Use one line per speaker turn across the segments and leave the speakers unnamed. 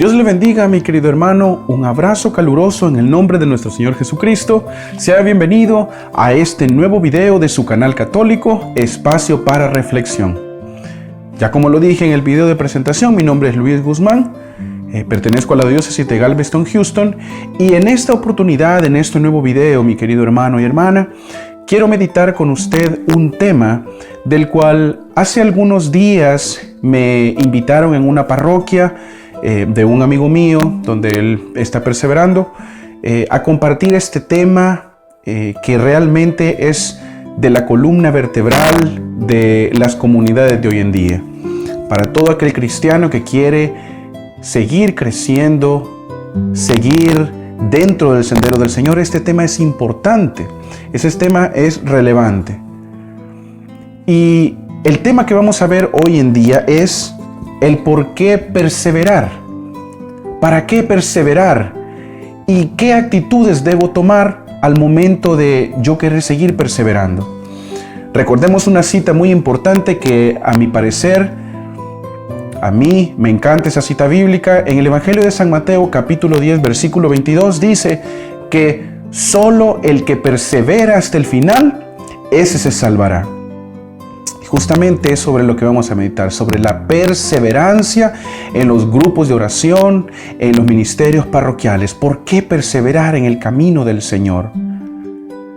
Dios le bendiga, mi querido hermano. Un abrazo caluroso en el nombre de nuestro Señor Jesucristo. Sea bienvenido a este nuevo video de su canal católico, Espacio para Reflexión. Ya como lo dije en el video de presentación, mi nombre es Luis Guzmán. Pertenezco a la diócesis de Galveston, Houston. Y en esta oportunidad, en este nuevo video, mi querido hermano y hermana, quiero meditar con usted un tema del cual hace algunos días me invitaron en una parroquia de un amigo mío, donde él está perseverando, a compartir este tema que realmente es de la columna vertebral de las comunidades de hoy en día. Para todo aquel cristiano que quiere seguir creciendo, seguir dentro del sendero del Señor, este tema es importante, ese tema es relevante. Y el tema que vamos a ver hoy en día es el por qué perseverar. ¿Para qué perseverar? ¿Y qué actitudes debo tomar al momento de yo querer seguir perseverando? Recordemos una cita muy importante que, a mi parecer, a mí me encanta esa cita bíblica. En el Evangelio de San Mateo, capítulo 10, versículo 22, dice que solo el que persevera hasta el final, ese se salvará. Justamente es sobre lo que vamos a meditar, sobre la perseverancia en los grupos de oración, en los ministerios parroquiales. ¿Por qué perseverar en el camino del Señor?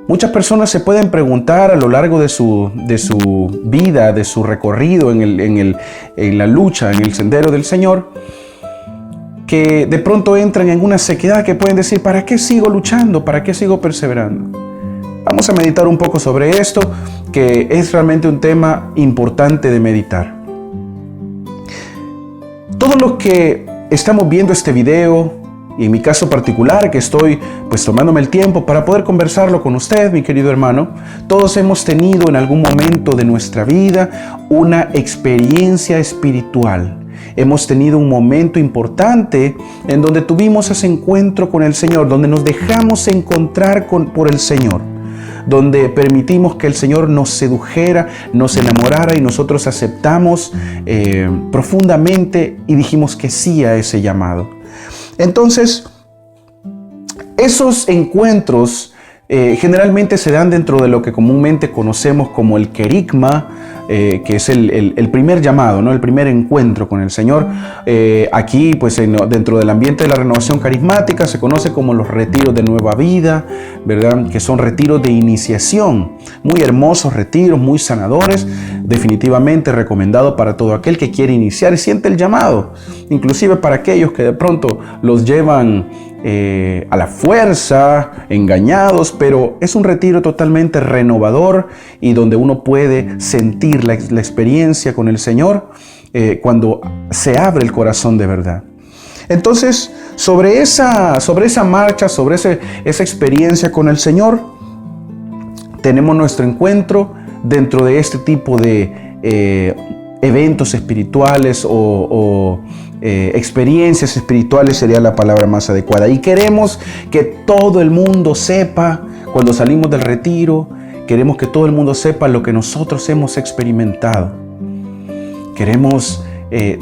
Muchas personas se pueden preguntar a lo largo de su vida, de su recorrido en la lucha, en el sendero del Señor, que de pronto entran en una sequedad que pueden decir, ¿para qué sigo luchando? ¿Para qué sigo perseverando? Vamos a meditar un poco sobre esto, que es realmente un tema importante de meditar. Todo lo que estamos viendo este video, y en mi caso particular, que estoy tomándome el tiempo para poder conversarlo con usted, mi querido hermano, todos hemos tenido en algún momento de nuestra vida una experiencia espiritual. Hemos tenido un momento importante en donde tuvimos ese encuentro con el Señor, donde nos dejamos encontrar por el Señor, donde permitimos que el Señor nos sedujera, nos enamorara y nosotros aceptamos profundamente y dijimos que sí a ese llamado. Entonces, esos encuentros generalmente se dan dentro de lo que comúnmente conocemos como el querigma, que es el primer llamado, ¿no? El primer encuentro con el Señor. Aquí, dentro del ambiente de la renovación carismática, se conoce como los retiros de nueva vida, ¿verdad? Que son retiros de iniciación. Muy hermosos retiros, muy sanadores. Definitivamente recomendado para todo aquel que quiere iniciar y siente el llamado. Inclusive para aquellos que de pronto los llevan a la fuerza, engañados, pero es un retiro totalmente renovador y donde uno puede sentir la experiencia con el Señor cuando se abre el corazón de verdad. Entonces, sobre esa marcha, sobre esa experiencia con el Señor, tenemos nuestro encuentro dentro de este tipo de eventos espirituales o experiencias espirituales sería la palabra más adecuada. Y queremos que todo el mundo sepa, cuando salimos del retiro, queremos que todo el mundo sepa lo que nosotros hemos experimentado. Queremos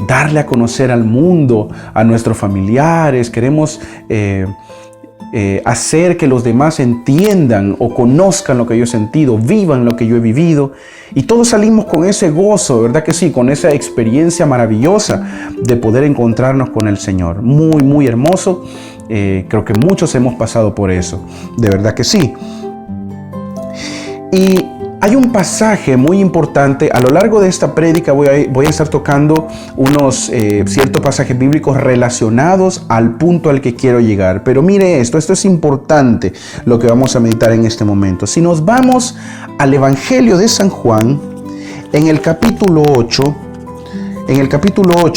darle a conocer al mundo, a nuestros familiares, queremos hacer que los demás entiendan o conozcan lo que yo he sentido, vivan lo que yo he vivido. Y todos salimos con ese gozo, ¿verdad que sí? Con esa experiencia maravillosa de poder encontrarnos con el Señor. Muy, muy hermoso. Creo que muchos hemos pasado por eso. De verdad que sí. Y hay un pasaje muy importante. A lo largo de esta prédica voy a estar tocando unos ciertos pasajes bíblicos relacionados al punto al que quiero llegar. Pero mire esto es importante lo que vamos a meditar en este momento. Si nos vamos al Evangelio de San Juan, en el capítulo 8,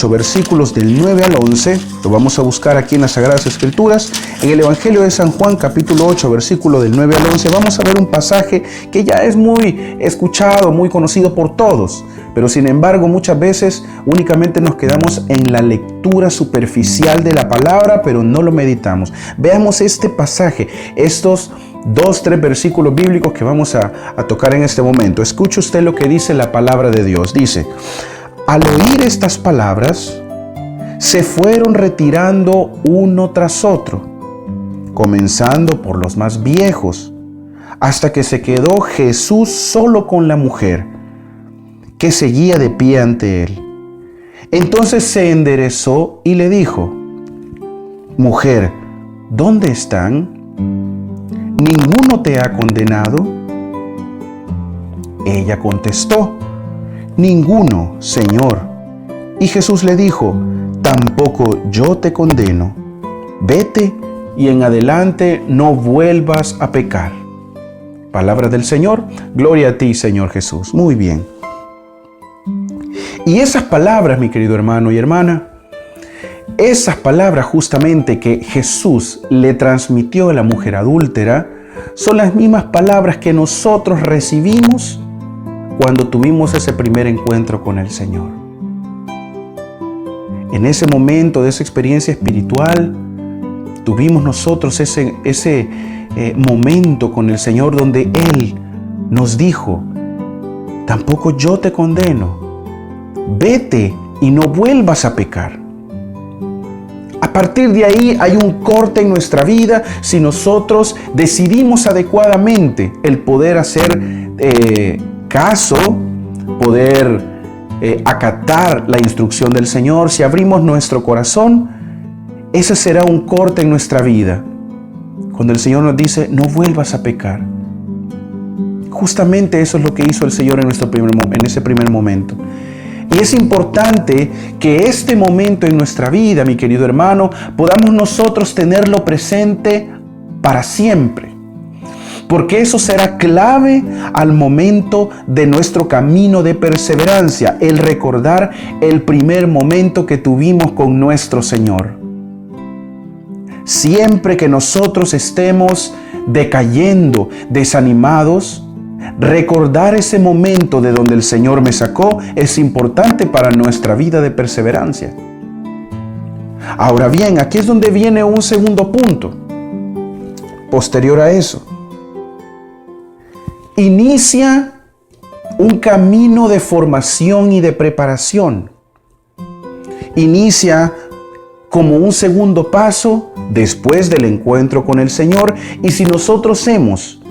versículos del 9 al 11, lo vamos a buscar aquí en las Sagradas Escrituras. En el Evangelio de San Juan, capítulo 8, versículo del 9 al 11, vamos a ver un pasaje que ya es muy escuchado, muy conocido por todos, pero sin embargo muchas veces únicamente nos quedamos en la lectura superficial de la palabra, pero no lo meditamos. Veamos este pasaje, estos 2-3 versículos bíblicos que vamos a tocar en este momento. Escuche usted lo que dice la palabra de Dios. Dice: al oír estas palabras, se fueron retirando uno tras otro, comenzando por los más viejos, hasta que se quedó Jesús solo con la mujer, que seguía de pie ante él. Entonces se enderezó y le dijo: Mujer, ¿dónde están? ¿Ninguno te ha condenado? Ella contestó: Ninguno, Señor. Y Jesús le dijo: Tampoco yo te condeno. Vete y en adelante no vuelvas a pecar. Palabra del Señor. Gloria a ti, Señor Jesús. Muy bien. Y esas palabras, mi querido hermano y hermana, esas palabras justamente que Jesús le transmitió a la mujer adúltera, son las mismas palabras que nosotros recibimos cuando tuvimos ese primer encuentro con el Señor. En ese momento de esa experiencia espiritual, tuvimos nosotros ese momento con el Señor donde Él nos dijo: Tampoco yo te condeno. Vete y no vuelvas a pecar. A partir de ahí hay un corte en nuestra vida si nosotros decidimos adecuadamente el poder hacer caso, poder acatar la instrucción del Señor. Si abrimos nuestro corazón, ese será un corte en nuestra vida. Cuando el Señor nos dice: no vuelvas a pecar. Justamente eso es lo que hizo el Señor en ese primer momento. Y es importante que este momento en nuestra vida, mi querido hermano, podamos nosotros tenerlo presente para siempre. Porque eso será clave al momento de nuestro camino de perseverancia, el recordar el primer momento que tuvimos con nuestro Señor. Siempre que nosotros estemos decayendo, desanimados, recordar ese momento de donde el Señor me sacó es importante para nuestra vida de perseverancia. Ahora bien, aquí es donde viene un segundo punto, posterior a eso. Inicia un camino de formación y de preparación. Inicia como un segundo paso después del encuentro con el Señor, y si nosotros hemos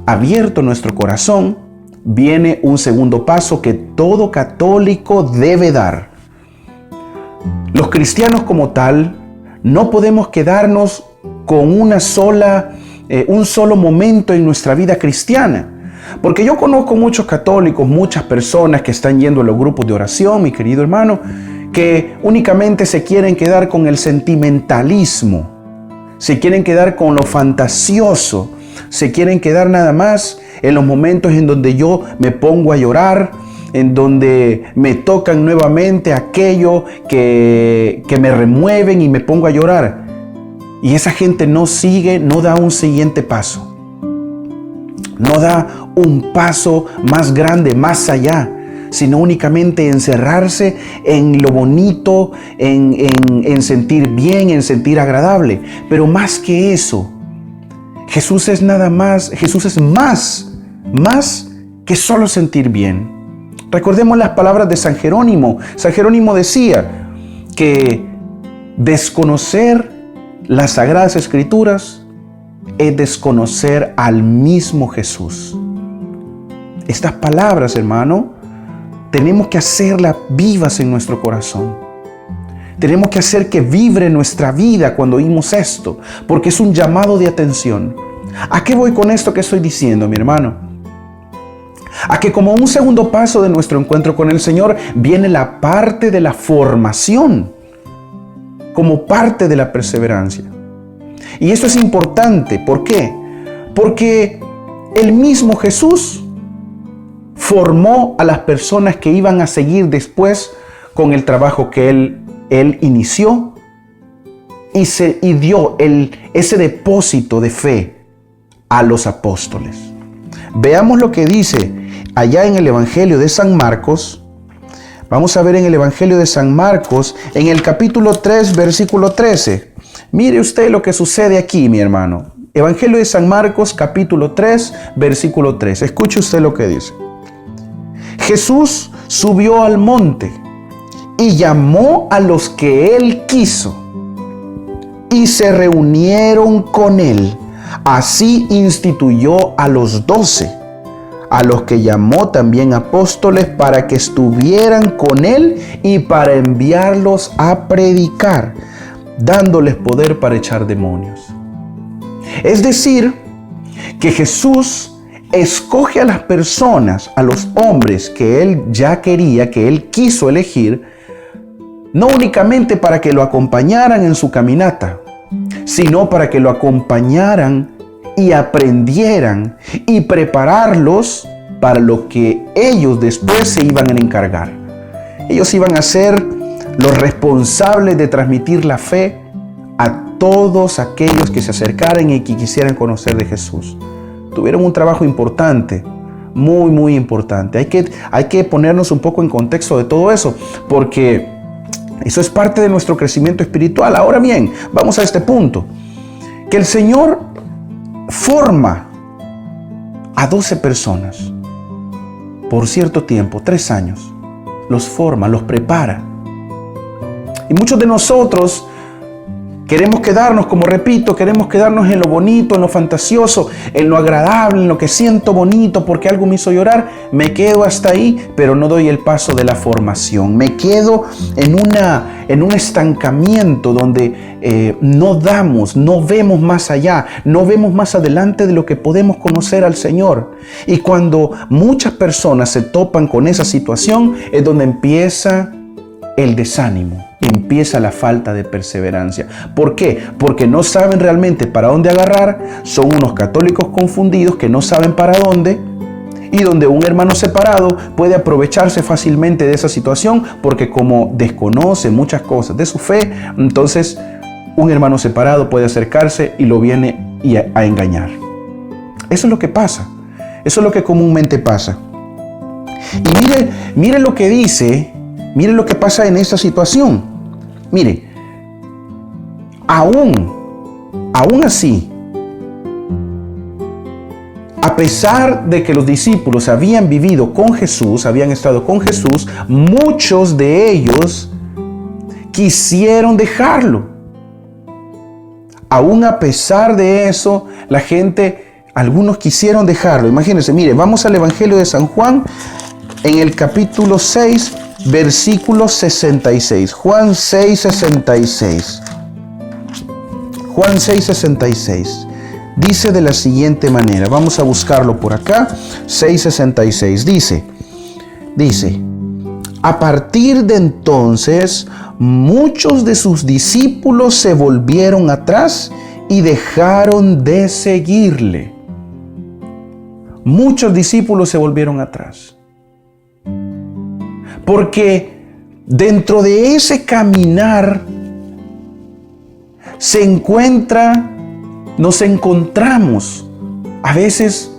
abierto nuestro corazón, viene un segundo paso que todo católico debe dar. Los cristianos como tal no podemos quedarnos con un solo momento en nuestra vida cristiana. Porque yo conozco muchos católicos, muchas personas que están yendo a los grupos de oración, mi querido hermano, que únicamente se quieren quedar con el sentimentalismo, se quieren quedar con lo fantasioso, se quieren quedar nada más en los momentos en donde yo me pongo a llorar, en donde me tocan nuevamente aquello que me remueven y me pongo a llorar. Y esa gente no sigue, no da un siguiente paso. No da un paso más grande, más allá, sino únicamente encerrarse en lo bonito, en sentir bien, en sentir agradable. Pero más que eso, Jesús es más que solo sentir bien. Recordemos las palabras de San Jerónimo. San Jerónimo decía que desconocer las Sagradas Escrituras es desconocer al mismo Jesús. Estas palabras, hermano, tenemos que hacerlas vivas en nuestro corazón. Tenemos que hacer que vibre nuestra vida cuando oímos esto, porque es un llamado de atención. ¿A qué voy con esto que estoy diciendo, mi hermano? A que como un segundo paso de nuestro encuentro con el Señor viene la parte de la formación, como parte de la perseverancia. Y esto es importante. ¿Por qué? Porque el mismo Jesús formó a las personas que iban a seguir después con el trabajo que Él inició y dio ese depósito de fe a los apóstoles. Veamos lo que dice allá en el Evangelio de San Marcos. Vamos a ver en el Evangelio de San Marcos, en el capítulo 3, versículo 13. Mire usted lo que sucede aquí, mi hermano. Evangelio de San Marcos, capítulo 3, versículo 13. Escuche usted lo que dice. Jesús subió al monte y llamó a los que él quiso, y se reunieron con él. Así instituyó a los 12, a los que llamó también apóstoles, para que estuvieran con él y para enviarlos a predicar, dándoles poder para echar demonios. Es decir, que Jesús escoge a las personas, a los hombres que él ya quería, que él quiso elegir, no únicamente para que lo acompañaran en su caminata, sino para que lo acompañaran y aprendieran y prepararlos para lo que ellos después se iban a encargar. Ellos iban a ser los responsables de transmitir la fe a todos aquellos que se acercaran y que quisieran conocer de Jesús. Tuvieron un trabajo importante, muy, muy importante. Hay que ponernos un poco en contexto de todo eso, porque eso es parte de nuestro crecimiento espiritual. Ahora bien, vamos a este punto, que el Señor forma a 12 personas por cierto tiempo, 3 años. Los forma, los prepara. Y muchos de nosotros queremos quedarnos, como repito, queremos quedarnos en lo bonito, en lo fantasioso, en lo agradable, en lo que siento bonito porque algo me hizo llorar. Me quedo hasta ahí, pero no doy el paso de la formación. Me quedo en un estancamiento donde no vemos más allá, no vemos más adelante de lo que podemos conocer al Señor. Y cuando muchas personas se topan con esa situación, es donde empieza el desánimo, empieza la falta de perseverancia. ¿Por qué? Porque no saben realmente para dónde agarrar. Son unos católicos confundidos que no saben para dónde, y donde un hermano separado puede aprovecharse fácilmente de esa situación, porque como desconoce muchas cosas de su fe, entonces un hermano separado puede acercarse y lo viene a engañar. Eso es lo que pasa. Eso es lo que comúnmente pasa. Y mire lo que dice. Mire lo que pasa en esta situación. Mire, aún así, a pesar de que los discípulos habían vivido con Jesús, habían estado con Jesús, muchos de ellos quisieron dejarlo. Aún a pesar de eso, algunos quisieron dejarlo. Imagínense, mire, vamos al Evangelio de San Juan, en el capítulo 6, versículo 66. Juan 6, 66. Juan 6, 66. Dice de la siguiente manera. Vamos a buscarlo por acá. 6, 66. Dice, a partir de entonces, muchos de sus discípulos se volvieron atrás y dejaron de seguirle. Muchos discípulos se volvieron atrás. Porque dentro de ese caminar nos encontramos a veces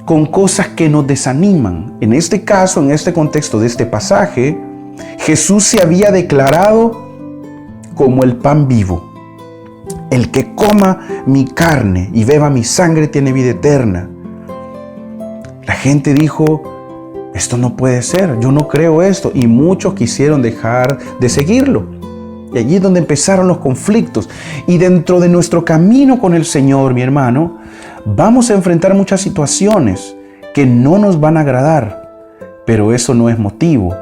con cosas que nos desaniman. En este caso, en este contexto de este pasaje, Jesús se había declarado como el pan vivo. El que coma mi carne y beba mi sangre tiene vida eterna. La gente dijo, esto no puede ser, yo no creo esto. Y muchos quisieron dejar de seguirlo. Y allí es donde empezaron los conflictos. Y dentro de nuestro camino con el Señor, mi hermano, vamos a enfrentar muchas situaciones que no nos van a agradar. Pero eso no es motivo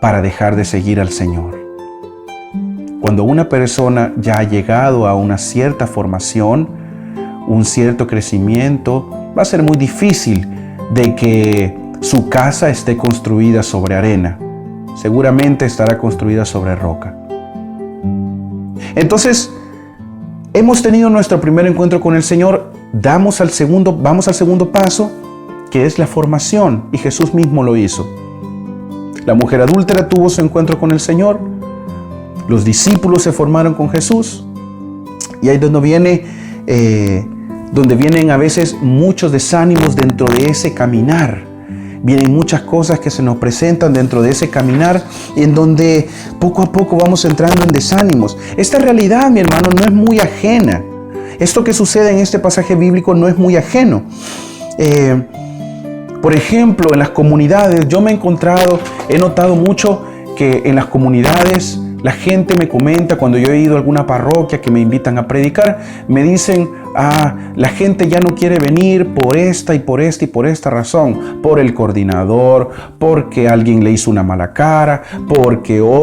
para dejar de seguir al Señor. Cuando una persona ya ha llegado a una cierta formación, un cierto crecimiento, va a ser muy difícil de que su casa esté construida sobre arena. Seguramente estará construida sobre roca. Entonces, hemos tenido nuestro primer encuentro con el Señor. Vamos al segundo paso, que es la formación. Y Jesús mismo lo hizo. La mujer adúltera tuvo su encuentro con el Señor. Los discípulos se formaron con Jesús. Y ahí es donde vienen a veces muchos desánimos dentro de ese caminar. Vienen muchas cosas que se nos presentan dentro de ese caminar, en donde poco a poco vamos entrando en desánimos. Esta realidad, mi hermano, no es muy ajena. Esto que sucede en este pasaje bíblico no es muy ajeno. Por ejemplo, en las comunidades he notado mucho porque en las comunidades la gente me comenta, cuando yo he ido a alguna parroquia que me invitan a predicar, me dicen, la gente ya no quiere venir por esta y por esta y por esta razón, por el coordinador, porque alguien le hizo una mala cara,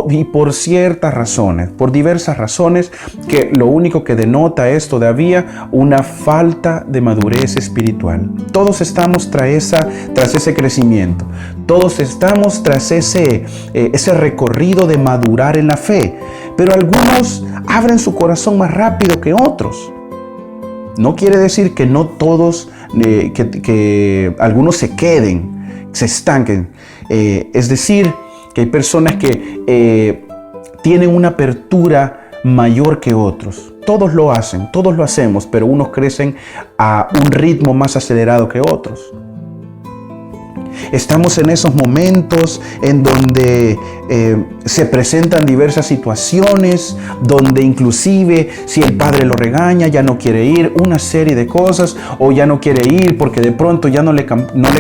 y por ciertas razones, por diversas razones, que lo único que denota es todavía una falta de madurez espiritual. Todos estamos tras ese crecimiento, todos estamos tras ese recorrido de madurar en la fe, pero algunos abren su corazón más rápido que otros. No quiere decir que no todos, que algunos se queden, se estanquen. Es decir, que hay personas que tienen una apertura mayor que otros. Todos lo hacen, todos lo hacemos, pero unos crecen a un ritmo más acelerado que otros. Estamos en esos momentos en donde se presentan diversas situaciones, donde inclusive si el padre lo regaña, ya no quiere ir, una serie de cosas, o ya no quiere ir porque de pronto ya no le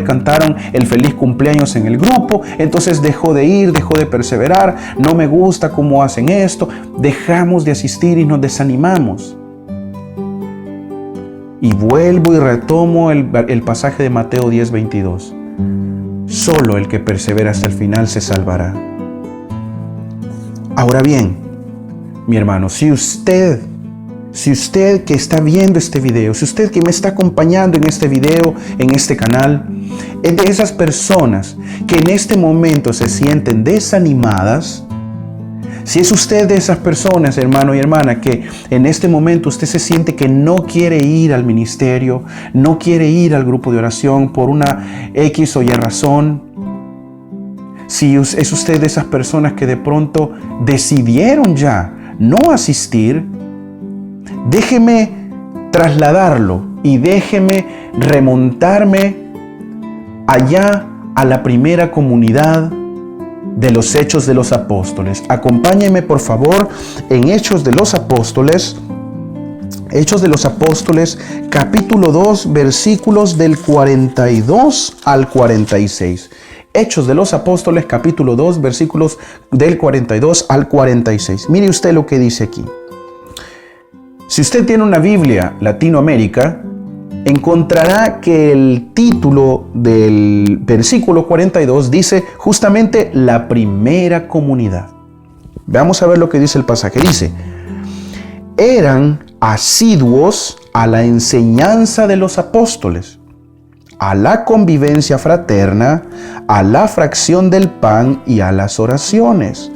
cantaron el feliz cumpleaños en el grupo, entonces dejó de ir, dejó de perseverar, no me gusta cómo hacen esto, dejamos de asistir y nos desanimamos. Y vuelvo y retomo el pasaje de Mateo 10:22. Solo el que persevera hasta el final se salvará. Ahora bien, mi hermano, si usted que está viendo este video, si usted que me está acompañando en este video, en este canal, es de esas personas que en este momento se sienten desanimadas, si es usted de esas personas, hermano y hermana, que en este momento usted se siente que no quiere ir al ministerio, no quiere ir al grupo de oración por una X o Y razón, si es usted de esas personas que de pronto decidieron ya no asistir, déjeme trasladarlo y déjeme remontarme allá a la primera comunidad de los Hechos de los Apóstoles. Acompáñenme por favor en Hechos de los Apóstoles, capítulo 2, versículos del 42 al 46. Hechos de los Apóstoles, capítulo 2, versículos del 42 al 46. Mire usted lo que dice aquí. Si usted tiene una Biblia Latinoamérica, encontrará que el título del versículo 42 dice justamente la primera comunidad. Vamos a ver lo que dice el pasaje. Dice, eran asiduos a la enseñanza de los apóstoles, a la convivencia fraterna, a la fracción del pan y a las oraciones.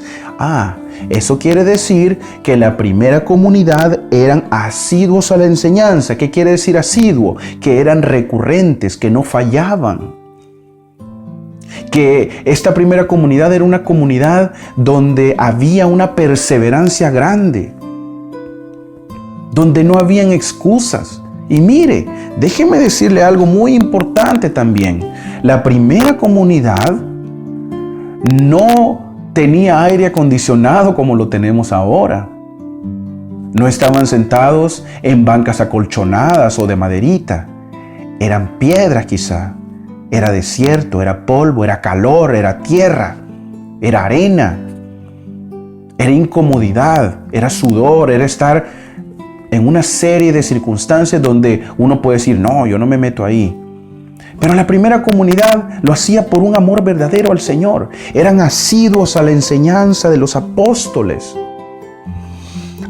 Eso quiere decir que la primera comunidad eran asiduos a la enseñanza. ¿Qué quiere decir asiduo? Que eran recurrentes, que no fallaban. Que esta primera comunidad era una comunidad donde había una perseverancia grande, donde no habían excusas. Y mire, déjeme decirle algo muy importante también. La primera comunidad no tenía aire acondicionado como lo tenemos ahora. No estaban sentados en bancas acolchonadas o de maderita. Eran piedras quizá. Era desierto, era polvo, era calor, era tierra, era arena. Era incomodidad, era sudor, era estar en una serie de circunstancias donde uno puede decir, no, yo no me meto ahí. Pero la primera comunidad lo hacía por un amor verdadero al Señor. Eran asiduos a la enseñanza de los apóstoles,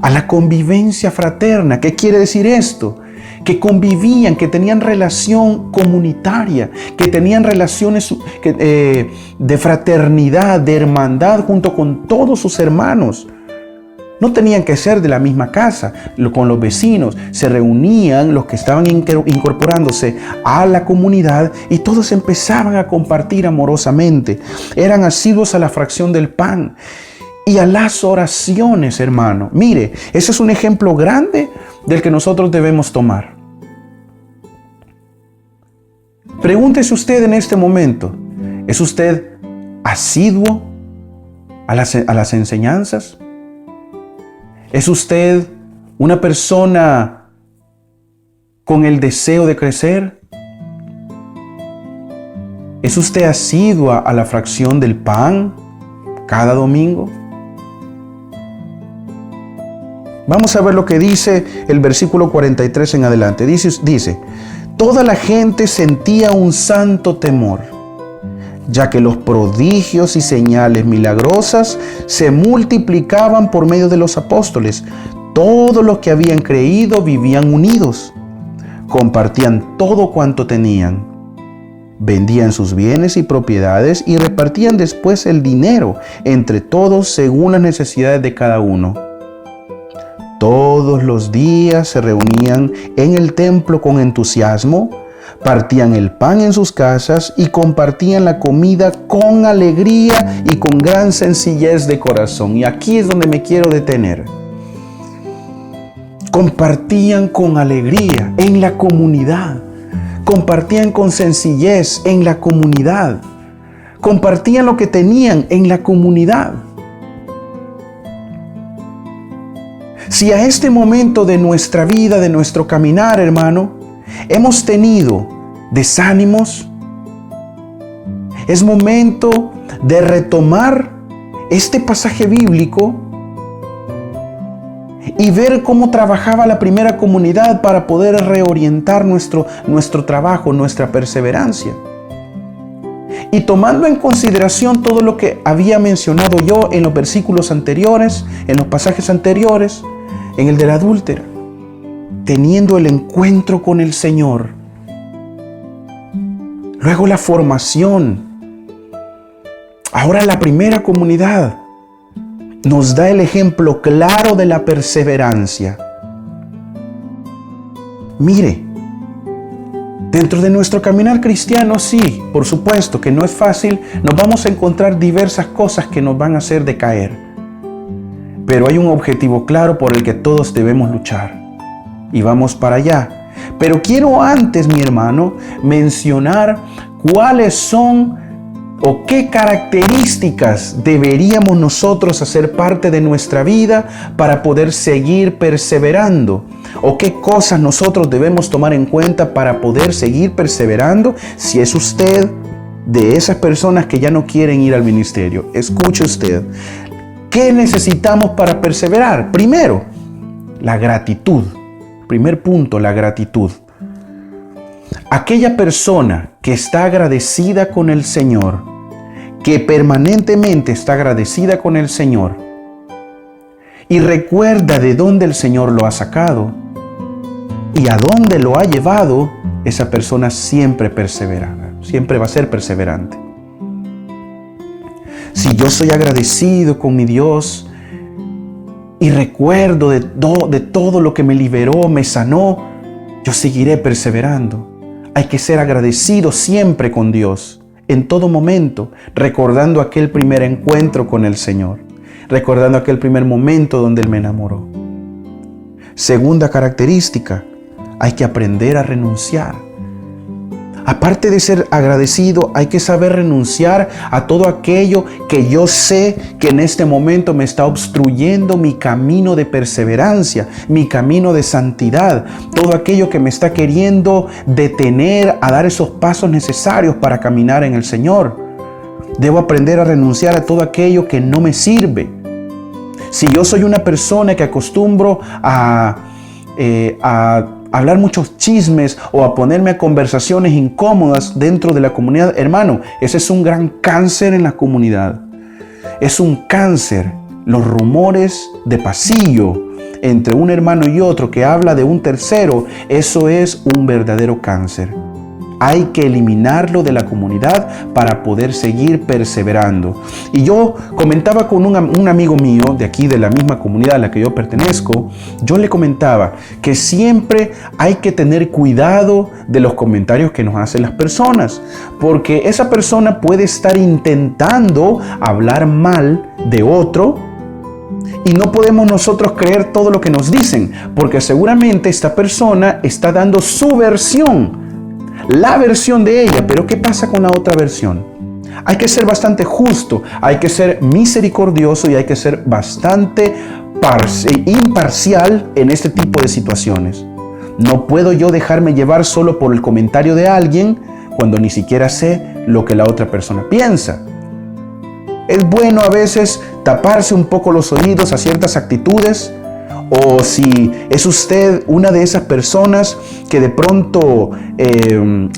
a la convivencia fraterna. ¿Qué quiere decir esto? Que convivían, que tenían relación comunitaria, que tenían relaciones de fraternidad, de hermandad junto con todos sus hermanos. No tenían que ser de la misma casa, con los vecinos. Se reunían los que estaban incorporándose a la comunidad y todos empezaban a compartir amorosamente. Eran asiduos a la fracción del pan y a las oraciones, hermano. Mire, ese es un ejemplo grande del que nosotros debemos tomar. Pregúntese usted en este momento, ¿es usted asiduo a las enseñanzas? ¿Es usted una persona con el deseo de crecer? ¿Es usted asidua a la fracción del pan cada domingo? Vamos a ver lo que dice el versículo 43 en adelante. Dice, toda la gente sentía un santo temor, ya que los prodigios y señales milagrosas se multiplicaban por medio de los apóstoles. Todos los que habían creído vivían unidos, compartían todo cuanto tenían, vendían sus bienes y propiedades y repartían después el dinero entre todos según las necesidades de cada uno. Todos los días se reunían en el templo con entusiasmo, partían el pan en sus casas y compartían la comida con alegría y con gran sencillez de corazón. Y aquí es donde me quiero detener. Compartían con alegría en la comunidad. Compartían con sencillez en la comunidad. Compartían lo que tenían en la comunidad. Si a este momento de nuestra vida, de nuestro caminar, hermano, hemos tenido desánimos, es momento de retomar este pasaje bíblico y ver cómo trabajaba la primera comunidad para poder reorientar nuestro trabajo, nuestra perseverancia. Y tomando en consideración todo lo que había mencionado yo en los versículos anteriores, en los pasajes anteriores, en el de la adúltera, teniendo el encuentro con el Señor, luego la formación, ahora la primera comunidad nos da el ejemplo claro de la perseverancia. Mire, dentro de nuestro caminar cristiano, sí, por supuesto que no es fácil, nos vamos a encontrar diversas cosas que nos van a hacer decaer. Pero hay un objetivo claro por el que todos debemos luchar. Y vamos para allá. Pero quiero antes, mi hermano, mencionar cuáles son o qué características deberíamos nosotros hacer parte de nuestra vida para poder seguir perseverando. O qué cosas nosotros debemos tomar en cuenta para poder seguir perseverando si es usted de esas personas que ya no quieren ir al ministerio. Escuche usted. ¿Qué necesitamos para perseverar? Primero, la gratitud. Primer punto, la gratitud. Aquella persona que está agradecida con el Señor, que permanentemente está agradecida con el Señor y recuerda de dónde el Señor lo ha sacado y a dónde lo ha llevado, esa persona siempre perseverará, siempre va a ser perseverante. Si yo soy agradecido con mi Dios y recuerdo de todo lo que me liberó, me sanó, yo seguiré perseverando. Hay que ser agradecido siempre con Dios, en todo momento, recordando aquel primer encuentro con el Señor, recordando aquel primer momento donde Él me enamoró. Segunda característica, hay que aprender a renunciar. Aparte de ser agradecido, hay que saber renunciar a todo aquello que yo sé que en este momento me está obstruyendo mi camino de perseverancia, mi camino de santidad, todo aquello que me está queriendo detener a dar esos pasos necesarios para caminar en el Señor. Debo aprender a renunciar a todo aquello que no me sirve. Si yo soy una persona que acostumbro a hablar muchos chismes o a ponerme a conversaciones incómodas dentro de la comunidad, hermano, ese es un gran cáncer en la comunidad. Es un cáncer. Los rumores de pasillo entre un hermano y otro que habla de un tercero, eso es un verdadero cáncer. Hay que eliminarlo de la comunidad para poder seguir perseverando. Y yo comentaba con un amigo mío de aquí, de la misma comunidad a la que yo pertenezco, yo le comentaba que siempre hay que tener cuidado de los comentarios que nos hacen las personas, porque esa persona puede estar intentando hablar mal de otro y no podemos nosotros creer todo lo que nos dicen, porque seguramente esta persona está dando su versión, la versión de ella, pero ¿qué pasa con la otra versión? Hay que ser bastante justo, hay que ser misericordioso y hay que ser bastante imparcial en este tipo de situaciones. No puedo yo dejarme llevar solo por el comentario de alguien cuando ni siquiera sé lo que la otra persona piensa. es bueno a veces taparse un poco los oídos a ciertas actitudes. O si es usted una de esas personas que de pronto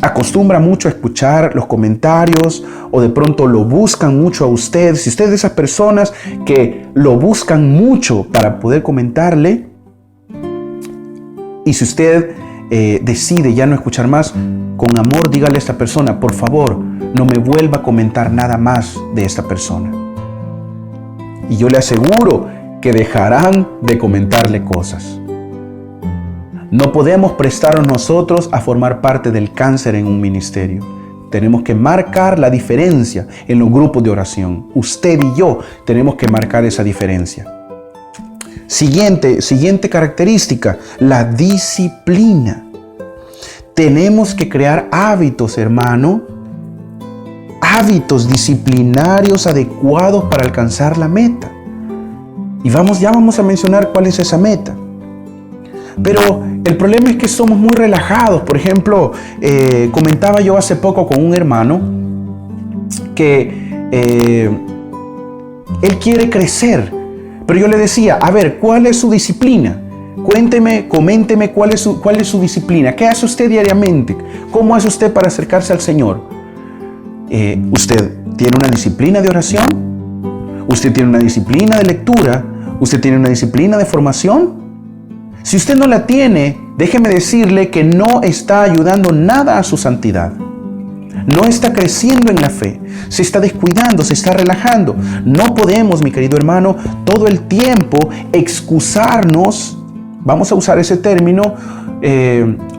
acostumbra mucho a escuchar los comentarios o de pronto lo buscan mucho a usted. Si usted es de esas personas que lo buscan mucho para poder comentarle, y si usted decide ya no escuchar más, con amor dígale a esta persona: por favor, no me vuelva a comentar nada más de esta persona. Y yo le aseguro que dejarán de comentarle cosas. No podemos prestarnos nosotros a formar parte del cáncer en un ministerio. Tenemos que marcar la diferencia en los grupos de oración. Usted y yo tenemos que marcar esa diferencia. Siguiente característica, la disciplina. Tenemos que crear hábitos, hermano, hábitos disciplinarios adecuados para alcanzar la meta. Y ya vamos a mencionar cuál es esa meta. Pero el problema es que somos muy relajados. Por ejemplo, comentaba yo hace poco con un hermano que él quiere crecer. Pero yo le decía: a ver, ¿cuál es su disciplina? Coménteme cuál es su disciplina. ¿Qué hace usted diariamente? ¿Cómo hace usted para acercarse al Señor? ¿Usted tiene una disciplina de oración? ¿Usted tiene una disciplina de lectura? ¿Usted tiene una disciplina de formación? Si usted no la tiene, déjeme decirle que no está ayudando nada a su santidad. No está creciendo en la fe. Se está descuidando, se está relajando. No podemos, mi querido hermano, todo el tiempo excusarnos, vamos a usar ese término,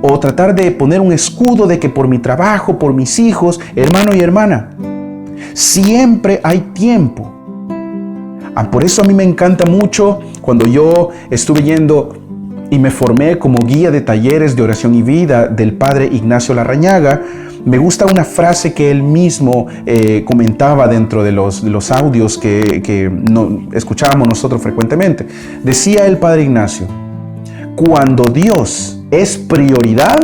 o tratar de poner un escudo de que por mi trabajo, por mis hijos, hermano y hermana, siempre hay tiempo. Por eso a mí me encanta mucho cuando yo estuve yendo y me formé como guía de talleres de oración y vida del padre Ignacio Larrañaga. Me gusta una frase que él mismo comentaba dentro de los audios que escuchábamos nosotros frecuentemente. Decía el padre Ignacio: cuando Dios es prioridad,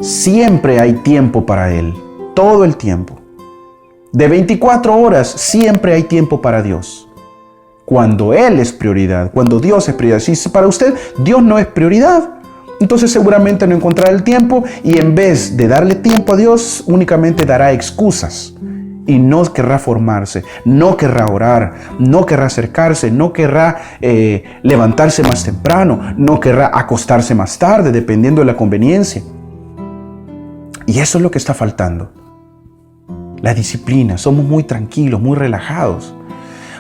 siempre hay tiempo para Él. Todo el tiempo. De 24 horas, siempre hay tiempo para Dios. Cuando Él es prioridad, cuando Dios es prioridad. Si para usted Dios no es prioridad, entonces seguramente no encontrará el tiempo, y en vez de darle tiempo a Dios, únicamente dará excusas y no querrá formarse, no querrá orar, no querrá acercarse, no querrá levantarse más temprano, no querrá acostarse más tarde, dependiendo de la conveniencia. Y eso es lo que está faltando. La disciplina. Somos muy tranquilos, muy relajados.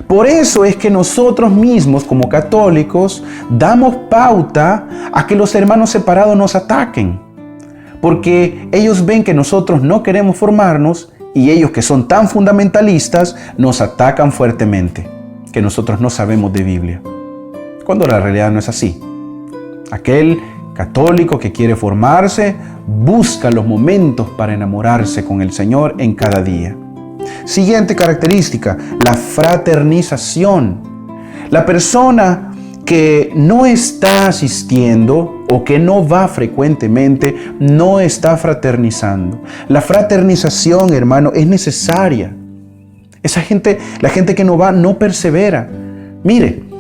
Por eso es que nosotros mismos, como católicos, damos pauta a que los hermanos separados nos ataquen. Porque ellos ven que nosotros no queremos formarnos, y ellos, que son tan fundamentalistas, nos atacan fuertemente, que nosotros no sabemos de Biblia. Cuando la realidad no es así. Aquel católico que quiere formarse busca los momentos para enamorarse con el Señor en cada día. Siguiente característica, la fraternización. La persona que no está asistiendo o que no va frecuentemente, no está fraternizando. La fraternización, hermano, es necesaria. La gente que no va, no persevera. Mire,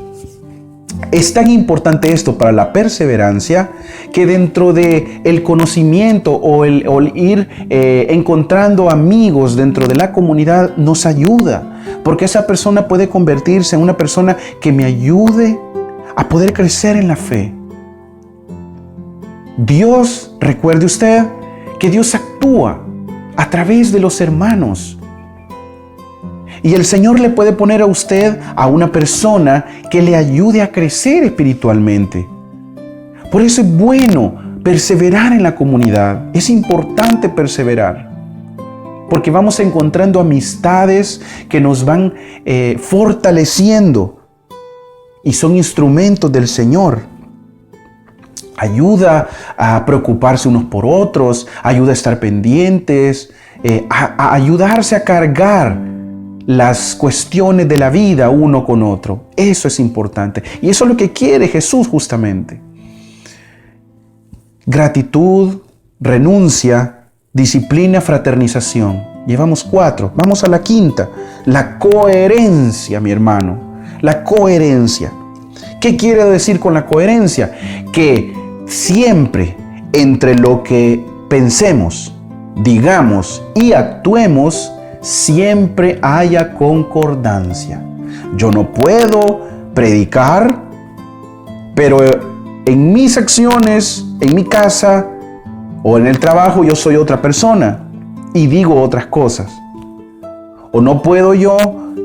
es tan importante esto para la perseverancia que dentro de el conocimiento o el ir encontrando amigos dentro de la comunidad nos ayuda, porque esa persona puede convertirse en una persona que me ayude a poder crecer en la fe. Dios, recuerde usted que Dios actúa a través de los hermanos. Y el Señor le puede poner a usted a una persona que le ayude a crecer espiritualmente. Por eso es bueno perseverar en la comunidad. Es importante perseverar. Porque vamos encontrando amistades que nos van fortaleciendo. Y son instrumentos del Señor. Ayuda a preocuparse unos por otros. Ayuda a estar pendientes. A ayudarse a cargar las cuestiones de la vida uno con otro. Eso es importante. Y eso es lo que quiere Jesús justamente. Gratitud, renuncia, disciplina, fraternización. Llevamos 4. Vamos a la quinta. La coherencia, mi hermano. La coherencia. ¿Qué quiere decir con la coherencia? Que siempre entre lo que pensemos, digamos y actuemos, siempre haya concordancia. Yo no puedo predicar, pero en mis acciones, en mi casa o en el trabajo, yo soy otra persona y digo otras cosas. O no puedo yo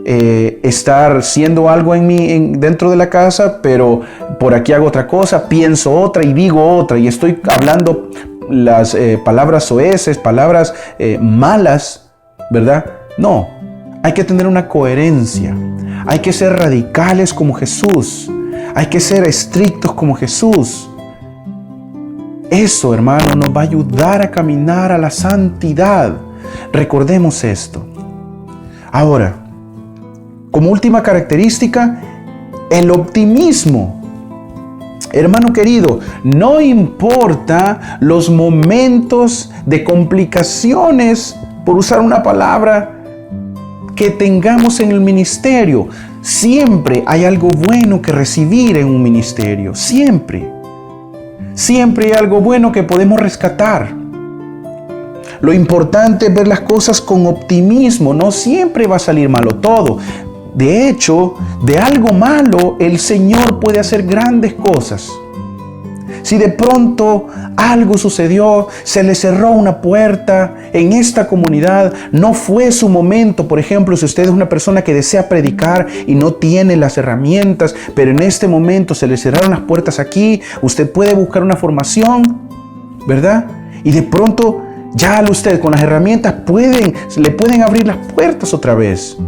estar siendo algo dentro de la casa, pero por aquí hago otra cosa, pienso otra y digo otra, y estoy hablando las palabras soeces, palabras malas, ¿verdad? No, hay que tener una coherencia, hay que ser radicales como Jesús, hay que ser estrictos como Jesús. Eso, hermano, nos va a ayudar a caminar a la santidad. Recordemos esto. Ahora, como última característica, el optimismo. Hermano querido, no importa los momentos de complicaciones, por usar una palabra, que tengamos en el ministerio. Siempre hay algo bueno que recibir en un ministerio. Siempre. Siempre hay algo bueno que podemos rescatar. Lo importante es ver las cosas con optimismo. No siempre va a salir malo todo. De hecho, de algo malo el Señor puede hacer grandes cosas. Si de pronto algo sucedió, se le cerró una puerta en esta comunidad, no fue su momento. Por ejemplo, si usted es una persona que desea predicar y no tiene las herramientas, pero en este momento se le cerraron las puertas aquí, usted puede buscar una formación, ¿verdad? Y de pronto ya usted con las herramientas le pueden abrir las puertas otra vez.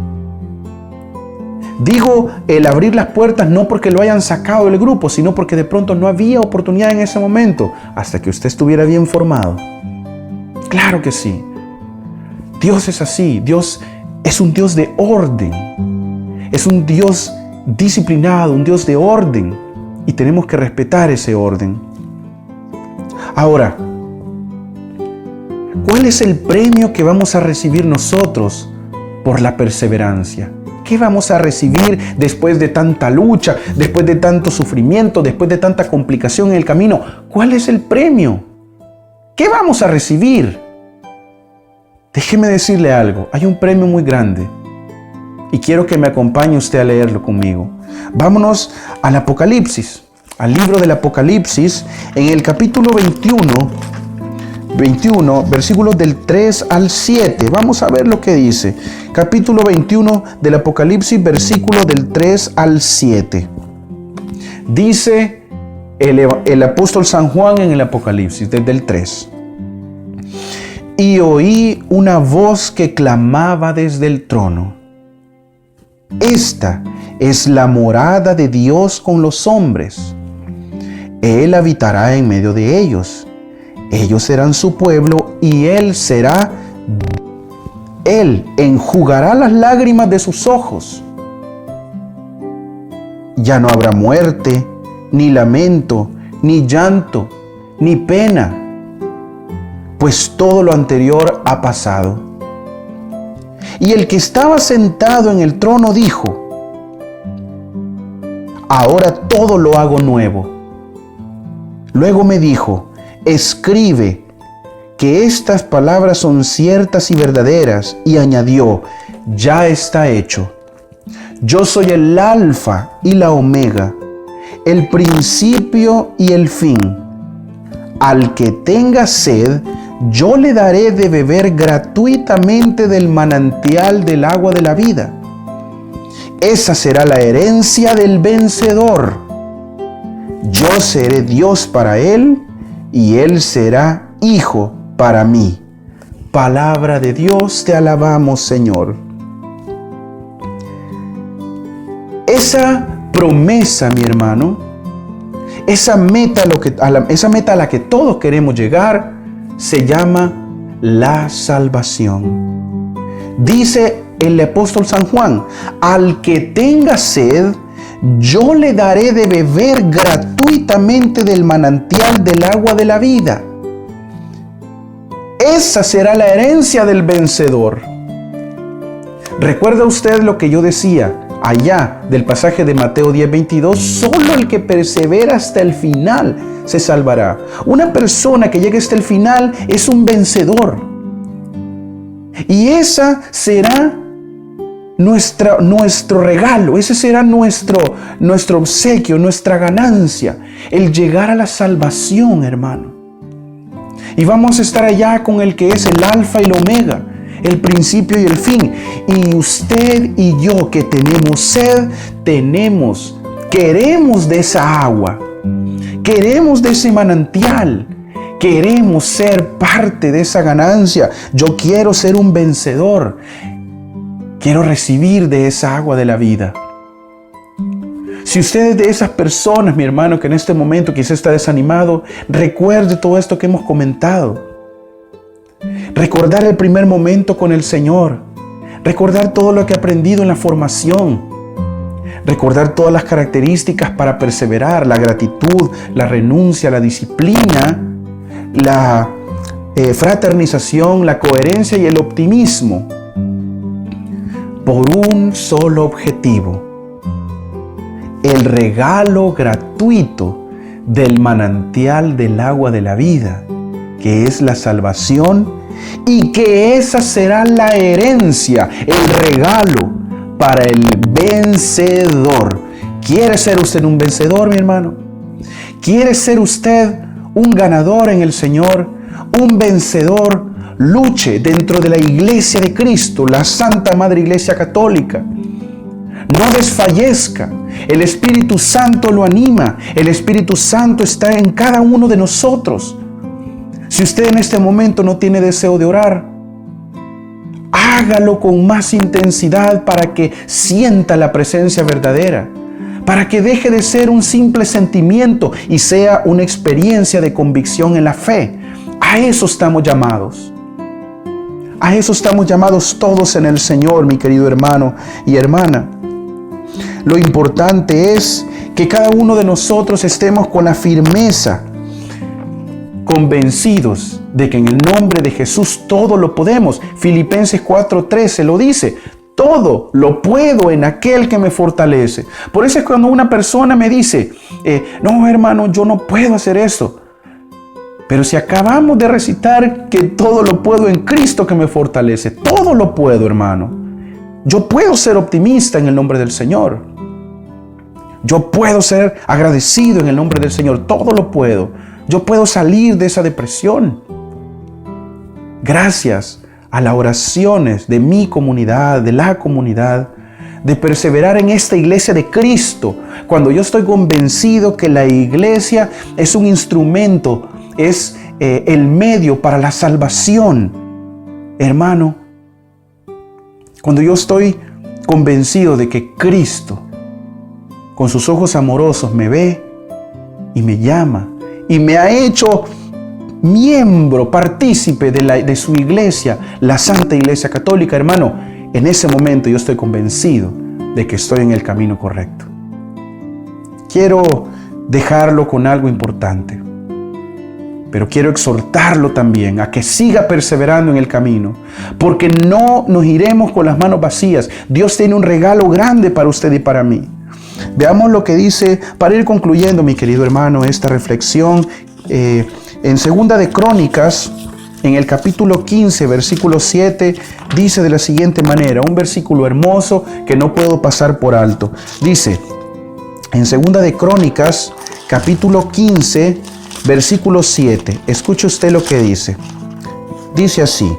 Digo el abrir las puertas no porque lo hayan sacado del grupo, sino porque de pronto no había oportunidad en ese momento, hasta que usted estuviera bien formado. Claro que sí. Dios es así. Dios es un Dios de orden. Es un Dios disciplinado, un Dios de orden. Y tenemos que respetar ese orden. Ahora, ¿cuál es el premio que vamos a recibir nosotros por la perseverancia? ¿Qué vamos a recibir después de tanta lucha, después de tanto sufrimiento, después de tanta complicación en el camino? ¿Cuál es el premio? ¿Qué vamos a recibir? Déjeme decirle algo, hay un premio muy grande y quiero que me acompañe usted a leerlo conmigo. Vámonos al Apocalipsis, al libro del Apocalipsis, en el capítulo 21, versículos del 3 al 7. Vamos a ver lo que dice. Capítulo 21 del Apocalipsis, versículos del 3 al 7. Dice el apóstol San Juan en el Apocalipsis, desde el 3. Y oí una voz que clamaba desde el trono. Esta es la morada de Dios con los hombres. Él habitará en medio de ellos. Ellos serán su pueblo y Él enjugará las lágrimas de sus ojos. Ya no habrá muerte, ni lamento, ni llanto, ni pena, pues todo lo anterior ha pasado. Y el que estaba sentado en el trono dijo: ahora todo lo hago nuevo. Luego me dijo: escribe que estas palabras son ciertas y verdaderas. Y añadió: ya está hecho. Yo soy el Alfa y la Omega, el principio y el fin. Al que tenga sed, yo le daré de beber gratuitamente del manantial del agua de la vida. Esa será la herencia del vencedor. Yo seré Dios para él y él será hijo para mí. Palabra de Dios, te alabamos, Señor. Esa promesa, mi hermano, esa meta a la que todos queremos llegar, se llama la salvación. Dice el apóstol San Juan: al que tenga sed, yo le daré de beber gratuitamente del manantial del agua de la vida. Esa será la herencia del vencedor. ¿Recuerda usted lo que yo decía allá del pasaje de Mateo 10:22? Solo el que persevera hasta el final se salvará. Una persona que llegue hasta el final es un vencedor. Y esa será nuestro regalo, ese será nuestro obsequio, nuestra ganancia, el llegar a la salvación, hermano. Y vamos a estar allá con el que es el alfa y el omega, el principio y el fin. Y usted y yo que tenemos sed, queremos de esa agua, queremos de ese manantial, queremos ser parte de esa ganancia. Yo quiero ser un vencedor. Quiero recibir de esa agua de la vida. Si usted es de esas personas, mi hermano, que en este momento quizá está desanimado, recuerde todo esto que hemos comentado. Recordar el primer momento con el Señor. Recordar todo lo que ha aprendido en la formación. Recordar todas las características para perseverar, la gratitud, la renuncia, la disciplina, la fraternización, la coherencia y el optimismo. Por un solo objetivo: el regalo gratuito del manantial del agua de la vida, que es la salvación, y que esa será la herencia, el regalo para el vencedor. ¿Quiere ser usted un vencedor, mi hermano? ¿Quiere ser usted un ganador en el Señor, un vencedor? Luche dentro de la Iglesia de Cristo, la Santa Madre Iglesia Católica. No desfallezca. El Espíritu Santo lo anima. El Espíritu Santo está en cada uno de nosotros. Si usted en este momento no tiene deseo de orar, hágalo con más intensidad para que sienta la presencia verdadera, para que deje de ser un simple sentimiento y sea una experiencia de convicción en la fe. A eso estamos llamados. A eso estamos llamados todos en el Señor, mi querido hermano y hermana. Lo importante es que cada uno de nosotros estemos con la firmeza, convencidos de que en el nombre de Jesús todo lo podemos. Filipenses 4:13 lo dice: todo lo puedo en aquel que me fortalece. Por eso es cuando una persona me dice, no hermano, yo no puedo hacer eso. Pero si acabamos de recitar que todo lo puedo en Cristo que me fortalece, todo lo puedo, hermano. Yo puedo ser optimista en el nombre del Señor. Yo puedo ser agradecido en el nombre del Señor, todo lo puedo. Yo puedo salir de esa depresión. Gracias a las oraciones de mi comunidad, de la comunidad, de perseverar en esta iglesia de Cristo. Cuando yo estoy convencido que la iglesia es un instrumento, es el medio para la salvación. Hermano, cuando yo estoy convencido de que Cristo, con sus ojos amorosos, me ve y me llama y me ha hecho miembro, partícipe de su iglesia, la Santa Iglesia Católica, hermano, en ese momento yo estoy convencido de que estoy en el camino correcto. Quiero dejarlo con algo importante, pero quiero exhortarlo también a que siga perseverando en el camino, porque no nos iremos con las manos vacías. Dios tiene un regalo grande para usted y para mí. Veamos lo que dice, para ir concluyendo, mi querido hermano, esta reflexión, en Segunda de Crónicas, en el capítulo 15, versículo 7, dice de la siguiente manera, un versículo hermoso que no puedo pasar por alto. Dice, en Segunda de Crónicas, capítulo 15, versículo 7, escuche usted lo que dice. Dice así,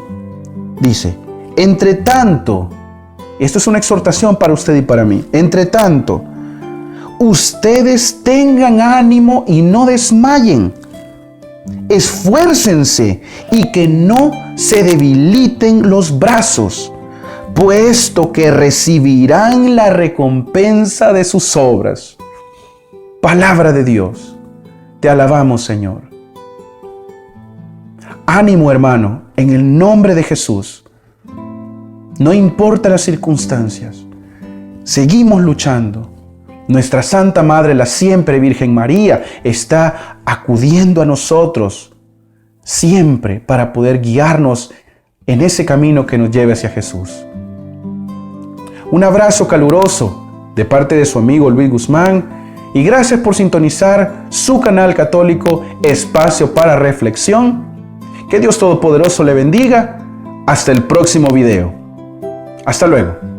dice, entre tanto, esto es una exhortación para usted y para mí, entre tanto, ustedes tengan ánimo y no desmayen. Esfuércense y que no se debiliten los brazos, puesto que recibirán la recompensa de sus obras. Palabra de Dios. Te alabamos, Señor. Ánimo, hermano, en el nombre de Jesús. No importa las circunstancias. Seguimos luchando. Nuestra Santa Madre, la siempre Virgen María, está acudiendo a nosotros siempre para poder guiarnos en ese camino que nos lleve hacia Jesús. Un abrazo caluroso de parte de su amigo Luis Guzmán y gracias por sintonizar su canal católico Espacio para Reflexión. Que Dios Todopoderoso le bendiga. Hasta el próximo video. Hasta luego.